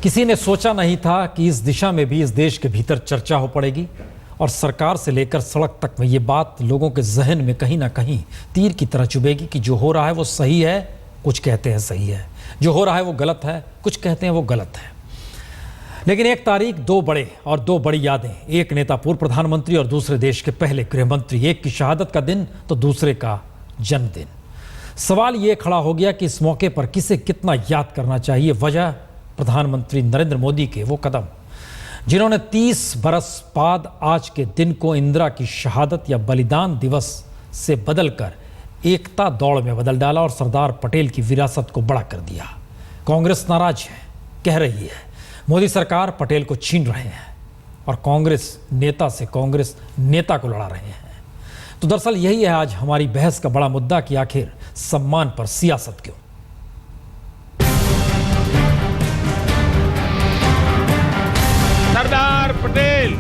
किसी ने सोचा नहीं था कि इस दिशा में भी इस देश के भीतर चर्चा हो पड़ेगी और सरकार से लेकर सड़क तक में ये बात लोगों के जहन में कहीं ना कहीं तीर की तरह चुभेगी कि जो हो रहा है वो सही है, कुछ कहते हैं सही है, जो हो रहा है वो गलत है, कुछ कहते हैं वो गलत है। लेकिन एक तारीख, दो बड़े और दो बड़ी यादें, एक नेता पूर्व प्रधानमंत्री और दूसरे देश के पहले गृहमंत्री, एक की शहादत का दिन तो दूसरे का जन्मदिन। सवाल ये खड़ा हो गया कि इस मौके पर किसे कितना याद करना चाहिए। वजह प्रधानमंत्री नरेंद्र मोदी के वो कदम जिन्होंने 30 बरस बाद आज के दिन को इंदिरा की शहादत या बलिदान दिवस से बदलकर एकता दौड़ में बदल डाला और सरदार पटेल की विरासत को बड़ा कर दिया। कांग्रेस नाराज है, कह रही है मोदी सरकार पटेल को छीन रहे हैं और कांग्रेस नेता से कांग्रेस नेता को लड़ा रहे हैं। तो दरअसल यही है आज हमारी बहस का बड़ा मुद्दा कि आखिर सम्मान पर सियासत क्यों। सरदार पटेल।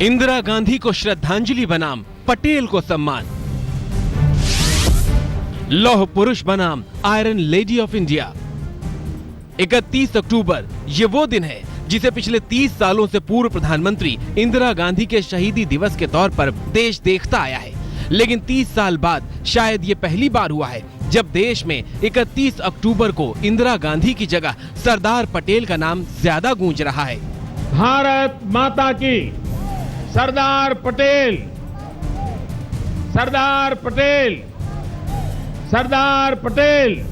इंदिरा गांधी को श्रद्धांजलि बनाम पटेल को सम्मान। लौह पुरुष बनाम आयरन लेडी ऑफ इंडिया। 31 अक्टूबर ये वो दिन है जिसे पिछले 30 सालों से पूर्व प्रधानमंत्री इंदिरा गांधी के शहीदी दिवस के तौर पर देश देखता आया है। लेकिन 30 साल बाद शायद ये पहली बार हुआ है जब देश में 31 अक्टूबर को इंदिरा गांधी की जगह सरदार पटेल का नाम ज्यादा गूंज रहा है। भारत माता की। सरदार पटेल, सरदार पटेल, सरदार पटेल।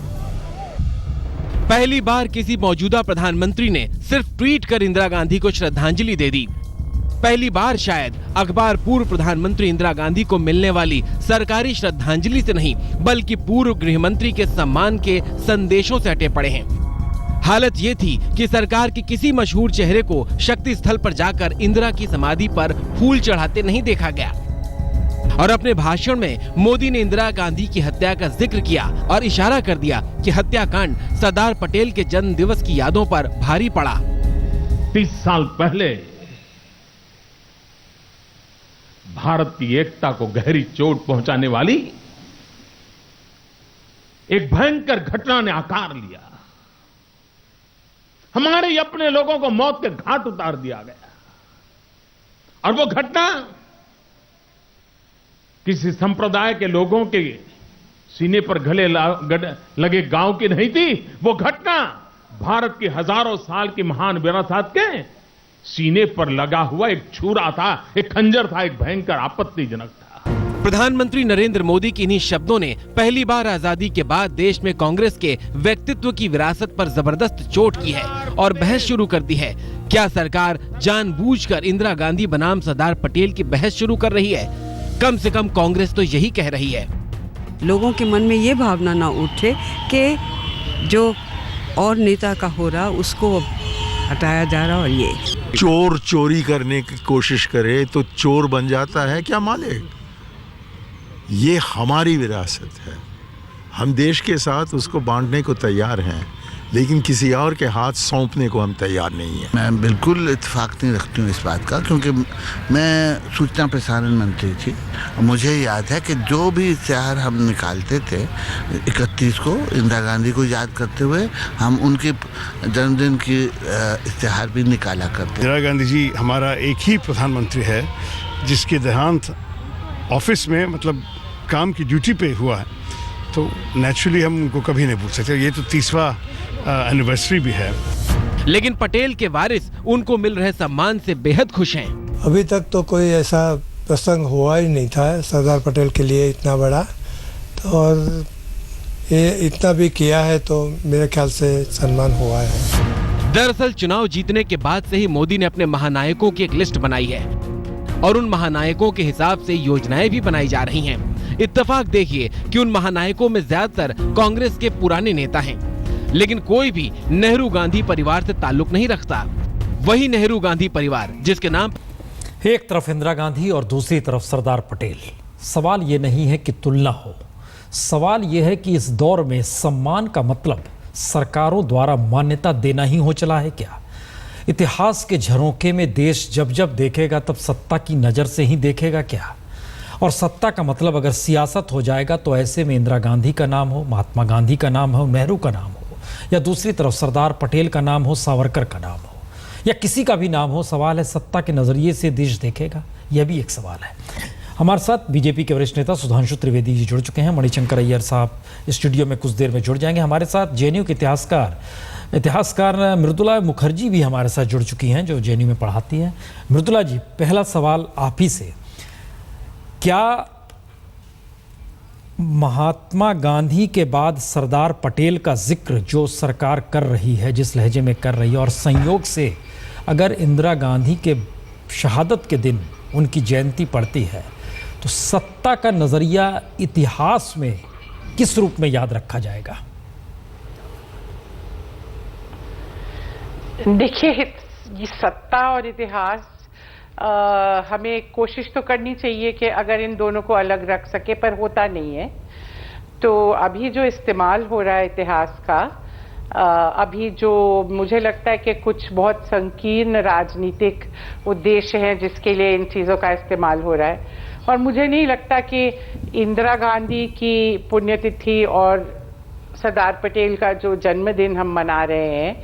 पहली बार किसी मौजूदा प्रधानमंत्री ने सिर्फ ट्वीट कर इंदिरा गांधी को श्रद्धांजलि दे दी। पहली बार शायद अखबार पूर्व प्रधानमंत्री इंदिरा गांधी को मिलने वाली सरकारी श्रद्धांजलि से नहीं बल्कि पूर्व गृहमंत्री के सम्मान के संदेशों से हटे पड़े हैं। हालत ये थी कि सरकार के किसी मशहूर चेहरे को शक्ति स्थल पर जाकर इंदिरा की समाधि पर फूल चढ़ाते नहीं देखा गया। और अपने भाषण में मोदी ने इंदिरा गांधी की हत्या का जिक्र किया और इशारा कर दिया कि हत्याकांड सरदार पटेल के जन्म दिवस की यादों पर भारी पड़ा। 30 साल पहले भारत की एकता को गहरी चोट पहुंचाने वाली एक भयंकर घटना ने आकार लिया। हमारे ही अपने लोगों को मौत के घाट उतार दिया गया। और वो घटना किसी संप्रदाय के लोगों के सीने पर गले लगे गांव की नहीं थी। वो घटना भारत की हजारों साल की महान विरासत के सीने पर लगा हुआ एक छुरा था, एक खंजर था, एक भयंकर आपत्तिजनक था। प्रधानमंत्री नरेंद्र मोदी की इन्हीं शब्दों ने पहली बार आजादी के बाद देश में कांग्रेस के व्यक्तित्व की विरासत पर जबरदस्त चोट की है और बहस शुरू कर दी है। क्या सरकार जानबूझकर इंदिरा गांधी बनाम सरदार पटेल की बहस शुरू कर रही है? कम से कम कांग्रेस तो यही कह रही है। लोगों के मन में ये भावना ना उठे कि जो और नेता का हो रहा उसको हटाया जा रहा। और ये चोर चोरी करने की कोशिश करे तो चोर बन जाता है क्या मालिक? ये हमारी विरासत है, हम देश के साथ उसको बांटने को तैयार हैं, लेकिन किसी और के हाथ सौंपने को हम तैयार नहीं हैं। मैं बिल्कुल इत्तेफाक नहीं रखती हूँ इस बात का, क्योंकि मैं सूचना प्रसारण मंत्री थी। मुझे याद है कि जो भी इश्तेहार हम निकालते थे 31 को इंदिरा गांधी को याद करते हुए, हम उनके जन्मदिन की इश्तेहार भी निकाला करते। इंदिरा गांधी जी हमारा एक ही प्रधानमंत्री है जिसके देहांत ऑफिस में मतलब काम की ड्यूटी पे हुआ है, तो नेचुरली हम उनको कभी नहीं भूल सकते। ये तो 30वां एनिवर्सरी भी है। लेकिन पटेल के वारिस उनको मिल रहे सम्मान से बेहद खुश हैं। अभी तक तो कोई ऐसा प्रसंग हुआ ही नहीं था सरदार पटेल के लिए इतना बड़ा, तो और ये इतना भी किया है तो मेरे ख्याल से सम्मान हुआ है। दरअसल चुनाव जीतने के बाद से ही मोदी ने अपने महानायकों की एक लिस्ट बनाई है और उन महानायकों के हिसाब से योजनाएं भी बनाई जा रही हैं। इत्तेफाक देखिए कि उन महानायकों में ज्यादातर कांग्रेस के पुराने नेता हैं, लेकिन कोई भी नेहरू गांधी परिवार से ताल्लुक नहीं रखता। वही नेहरू गांधी परिवार जिसके नाम एक तरफ इंदिरा गांधी और दूसरी तरफ सरदार पटेल। सवाल ये नहीं है कि तुलना हो, सवाल यह है कि इस दौर में सम्मान का मतलब सरकारों द्वारा मान्यता देना ही हो चला है क्या? इतिहास के झरोखे में देश जब जब देखेगा तब सत्ता की नजर से ही देखेगा क्या? और सत्ता का मतलब अगर सियासत हो जाएगा तो ऐसे में इंदिरा गांधी का नाम हो, महात्मा गांधी का नाम हो, नेहरू का नाम हो, या दूसरी तरफ सरदार पटेल का नाम हो, सावरकर का नाम हो, या किसी का भी नाम हो, सवाल है सत्ता के नज़रिए से देश देखेगा, यह भी एक सवाल है। हमारे साथ बीजेपी के वरिष्ठ नेता सुधांशु त्रिवेदी जी जुड़ चुके हैं। मणिशंकर अय्यर साहब स्टूडियो में कुछ देर में जुड़ जाएंगे। हमारे साथ जेएनयू के इतिहासकार मृदुला मुखर्जी भी हमारे साथ जुड़ चुकी हैं, जो जेएनयू में पढ़ाती हैं। मृदुला जी, पहला सवाल आप ही से, क्या महात्मा गांधी के बाद सरदार पटेल का जिक्र जो सरकार कर रही है, जिस लहजे में कर रही है, और संयोग से अगर इंदिरा गांधी के शहादत के दिन उनकी जयंती पड़ती है, तो सत्ता का नजरिया इतिहास में किस रूप में याद रखा जाएगा? देखिए, ये सत्ता और इतिहास हमें कोशिश तो करनी चाहिए कि अगर इन दोनों को अलग रख सके, पर होता नहीं है। तो अभी जो इस्तेमाल हो रहा है इतिहास का, अभी जो मुझे लगता है कि कुछ बहुत संकीर्ण राजनीतिक उद्देश्य हैं जिसके लिए इन चीज़ों का इस्तेमाल हो रहा है, और मुझे नहीं लगता कि इंदिरा गांधी की पुण्यतिथि और सरदार पटेल का जो जन्मदिन हम मना रहे हैं,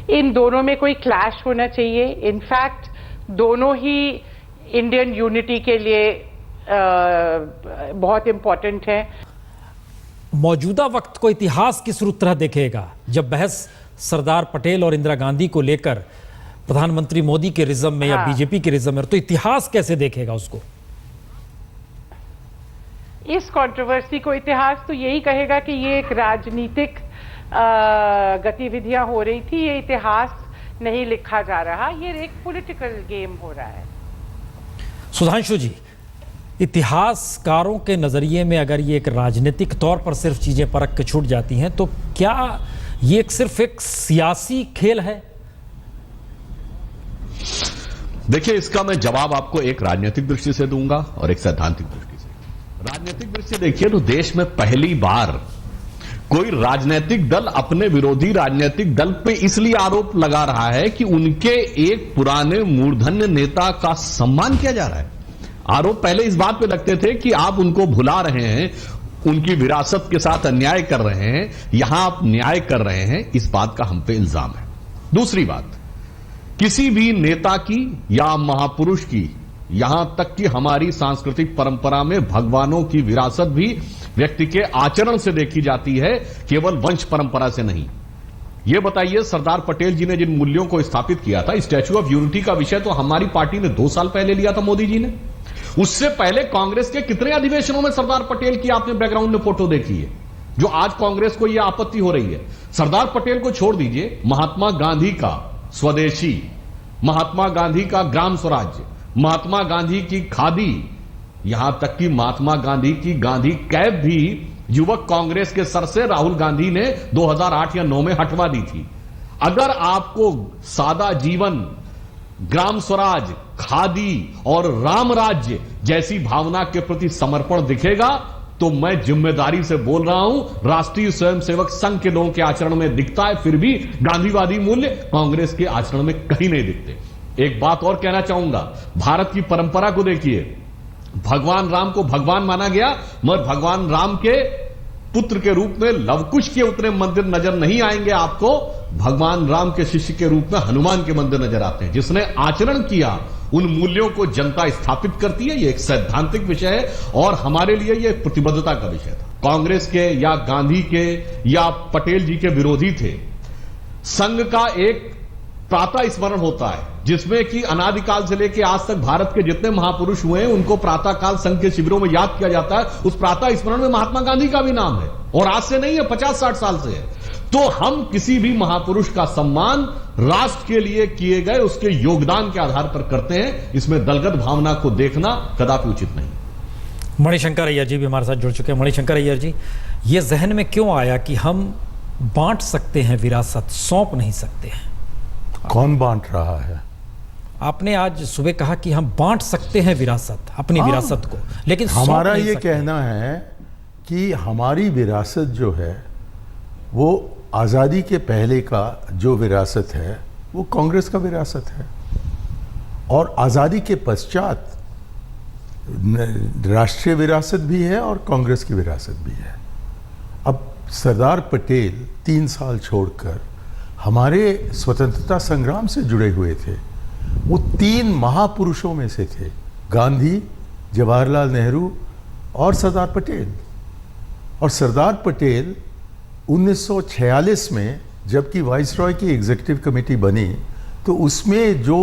इन दोनों में कोई क्लैश होना चाहिए। इनफैक्ट दोनों ही इंडियन यूनिटी के लिए बहुत इम्पोर्टेंट है। मौजूदा वक्त को इतिहास किस तरह देखेगा जब बहस सरदार पटेल और इंदिरा गांधी को लेकर प्रधानमंत्री मोदी के रिज्म में या बीजेपी के रिज्म में, तो इतिहास कैसे देखेगा उसको? इस कंट्रोवर्सी को इतिहास तो यही कहेगा कि ये एक राजनीतिक गतिविधियां हो रही थी, ये इतिहास नहीं लिखा जा रहा, ये एक पॉलिटिकल गेम हो रहा है। सुधांशु जी, इतिहासकारों के नजरिए में अगर ये एक राजनीतिक तौर पर सिर्फ चीजें परख के छूट जाती हैं, तो क्या ये सिर्फ एक सियासी खेल है? देखिए, इसका मैं जवाब आपको एक राजनीतिक दृष्टि से दूंगा और एक सैद्धांतिक दृष्टि से। राजनीतिक दृष्टि से देखिए तो देश में पहली बार कोई राजनीतिक दल अपने विरोधी राजनीतिक दल पे इसलिए आरोप लगा रहा है कि उनके एक पुराने मूर्धन्य नेता का सम्मान किया जा रहा है। आरोप पहले इस बात पे लगते थे कि आप उनको भुला रहे हैं, उनकी विरासत के साथ अन्याय कर रहे हैं, यहां आप न्याय कर रहे हैं, इस बात का हम पे इल्जाम है। दूसरी बात, किसी भी नेता की या महापुरुष की, यहां तक कि हमारी सांस्कृतिक परंपरा में भगवानों की विरासत भी व्यक्ति के आचरण से देखी जाती है, केवल वंश परंपरा से नहीं। यह बताइए, सरदार पटेल जी ने जिन मूल्यों को स्थापित किया था, स्टैच्यू ऑफ यूनिटी का विषय तो हमारी पार्टी ने 2 साल पहले लिया था मोदी जी ने। उससे पहले कांग्रेस के कितने अधिवेशनों में सरदार पटेल की आपने बैकग्राउंड में फोटो देखी है, जो आज कांग्रेस को यह आपत्ति हो रही है। सरदार पटेल को छोड़ दीजिए, महात्मा गांधी का स्वदेशी, महात्मा गांधी का ग्राम स्वराज्य, महात्मा गांधी की खादी, यहां तक कि महात्मा गांधी की गांधी कैप भी युवक कांग्रेस के सर से राहुल गांधी ने 2008 या 9 में हटवा दी थी। अगर आपको सादा जीवन, ग्राम स्वराज, खादी और राम राज्य जैसी भावना के प्रति समर्पण दिखेगा, तो मैं जिम्मेदारी से बोल रहा हूं, राष्ट्रीय स्वयंसेवक संघ के लोगों के आचरण में दिखता है, फिर भी गांधीवादी मूल्य कांग्रेस के आचरण में कहीं नहीं दिखते। एक बात और कहना चाहूंगा, भारत की परंपरा को देखिए, भगवान राम को भगवान माना गया, मगर भगवान राम के पुत्र के रूप में लवकुश के उतने मंदिर नजर नहीं आएंगे आपको। भगवान राम के शिष्य के रूप में हनुमान के मंदिर नजर आते हैं। जिसने आचरण किया, उन मूल्यों को जनता स्थापित करती है। यह एक सैद्धांतिक विषय है और हमारे लिए यह प्रतिबद्धता का विषय था। कांग्रेस के या गांधी के या पटेल जी के विरोधी थे। संघ का एक प्रातः स्मरण होता है, जिसमें कि अनादिकाल से लेकर आज तक भारत के जितने महापुरुष हुए हैं, उनको प्रातःकाल संघ के शिविरों में याद किया जाता है। उस प्रातः स्मरण में महात्मा गांधी का भी नाम है, और आज से नहीं है, 50-60 साल से है। तो हम किसी भी महापुरुष का सम्मान राष्ट्र के लिए किए गए उसके योगदान के आधार पर करते हैं। इसमें दलगत भावना को देखना कदापि उचित नहीं। मणिशंकर अय्यर जी भी हमारे साथ जुड़ चुके हैं। मणिशंकर अय्यर जी, ये जहन में क्यों आया कि हम बांट सकते हैं विरासत, सौंप नहीं सकते हैं? कौन बांट रहा है? आपने आज सुबह कहा कि हम बांट सकते हैं विरासत, अपनी विरासत को, लेकिन हमारा ये कहना है कि हमारी विरासत जो है वो आज़ादी के पहले का जो विरासत है वो कांग्रेस का विरासत है, और आज़ादी के पश्चात राष्ट्रीय विरासत भी है और कांग्रेस की विरासत भी है। अब सरदार पटेल 3 साल छोड़कर हमारे स्वतंत्रता संग्राम से जुड़े हुए थे। वो 3 महापुरुषों में से थे, गांधी, जवाहरलाल नेहरू और सरदार पटेल। और सरदार पटेल 1946 में जबकि वाइसरॉय की एग्जीक्यूटिव कमेटी बनी तो उसमें जो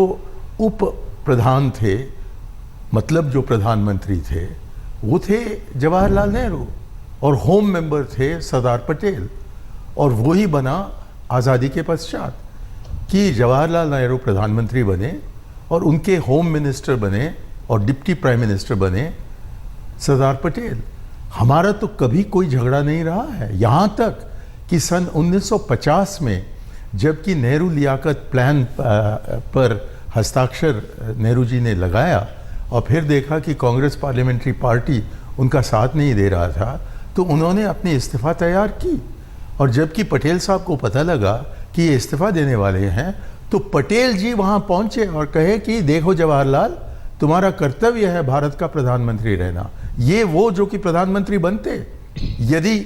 उप प्रधान थे, मतलब जो प्रधानमंत्री थे, वो थे जवाहरलाल नेहरू और होम मेंबर थे सरदार पटेल। और वही बना आज़ादी के पश्चात कि जवाहरलाल नेहरू प्रधानमंत्री बने और उनके होम मिनिस्टर बने और डिप्टी प्राइम मिनिस्टर बने सरदार पटेल। हमारा तो कभी कोई झगड़ा नहीं रहा है, यहाँ तक कि सन 1950 में जबकि नेहरू लियाकत प्लान पर हस्ताक्षर नेहरू जी ने लगाया और फिर देखा कि कांग्रेस पार्लियामेंट्री पार्टी उनका साथ नहीं दे रहा था, तो उन्होंने अपनी इस्तीफ़ा तैयार की। और जबकि पटेल साहब को पता लगा कि ये इस्तीफ़ा देने वाले हैं, तो पटेल जी वहाँ पहुँचे और कहे कि देखो जवाहरलाल, तुम्हारा कर्तव्य है भारत का प्रधानमंत्री रहना। ये वो जो कि प्रधानमंत्री बनते यदि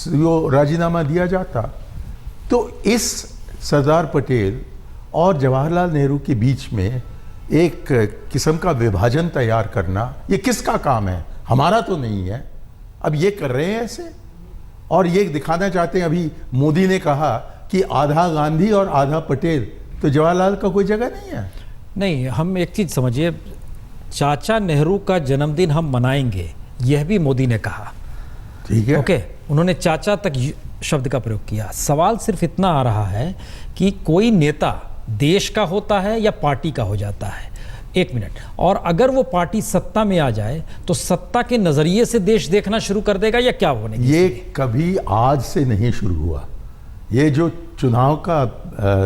वो राजीनामा दिया जाता। तो इस सरदार पटेल और जवाहरलाल नेहरू के बीच में एक किस्म का विभाजन तैयार करना, ये किसका काम है? हमारा तो नहीं है। अब ये कर रहे हैं ऐसे, और ये दिखाना चाहते हैं। अभी मोदी ने कहा कि आधा गांधी और आधा पटेल, तो जवाहरलाल का कोई जगह नहीं है। नहीं, हम एक चीज़ समझिए, चाचा नेहरू का जन्मदिन हम मनाएंगे, यह भी मोदी ने कहा। ठीक है, ओके, उन्होंने चाचा तक शब्द का प्रयोग किया। सवाल सिर्फ इतना आ रहा है कि कोई नेता देश का होता है या पार्टी का हो जाता है। एक मिनट, और अगर वो पार्टी सत्ता में आ जाए तो सत्ता के नजरिए से देश देखना शुरू कर देगा या क्या होने? ये कभी आज से नहीं शुरू हुआ। ये जो चुनाव का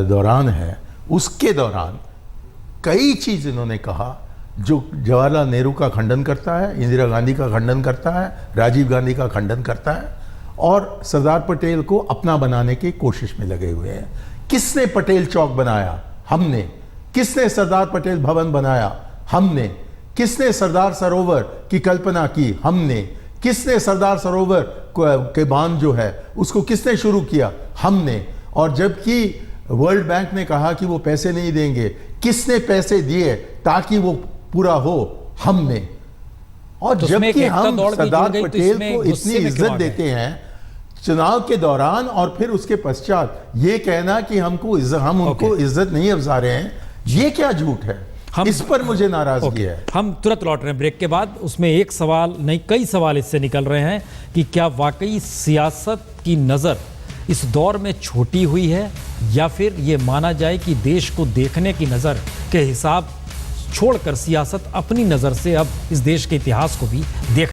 दौरान है, उसके दौरान कई चीज इन्होंने कहा जो जवाहरलाल नेहरू का खंडन करता है, इंदिरा गांधी का खंडन करता है, राजीव गांधी का खंडन करता है, और सरदार पटेल को अपना बनाने की कोशिश में लगे हुए हैं। किसने पटेल चौक बनाया? हमने। किसने सरदार पटेल भवन बनाया? हमने। किसने सरदार सरोवर की कल्पना की? हमने। किसने सरदार सरोवर के बांध जो है उसको किसने शुरू किया? हमने। और जबकि वर्ल्ड बैंक ने कहा कि वो पैसे नहीं देंगे, किसने पैसे दिए ताकि वो पूरा हो? हमने। और तो जबकि हम सरदार पटेल को इतनी इज्जत देते हैं चुनाव के दौरान और फिर उसके पश्चात, ये कहना कि हम उनको इज्जत नहीं अफजा रहे हैं, ये क्या झूठ है? इस पर मुझे नाराजगी है। हम तुरंत लौट रहे हैं ब्रेक के बाद। उसमें एक सवाल नहीं, कई सवाल इससे निकल रहे हैं कि क्या वाकई सियासत की नज़र इस दौर में छोटी हुई है, या फिर ये माना जाए कि देश को देखने की नज़र के हिसाब छोड़कर सियासत अपनी नज़र से अब इस देश के इतिहास को भी देख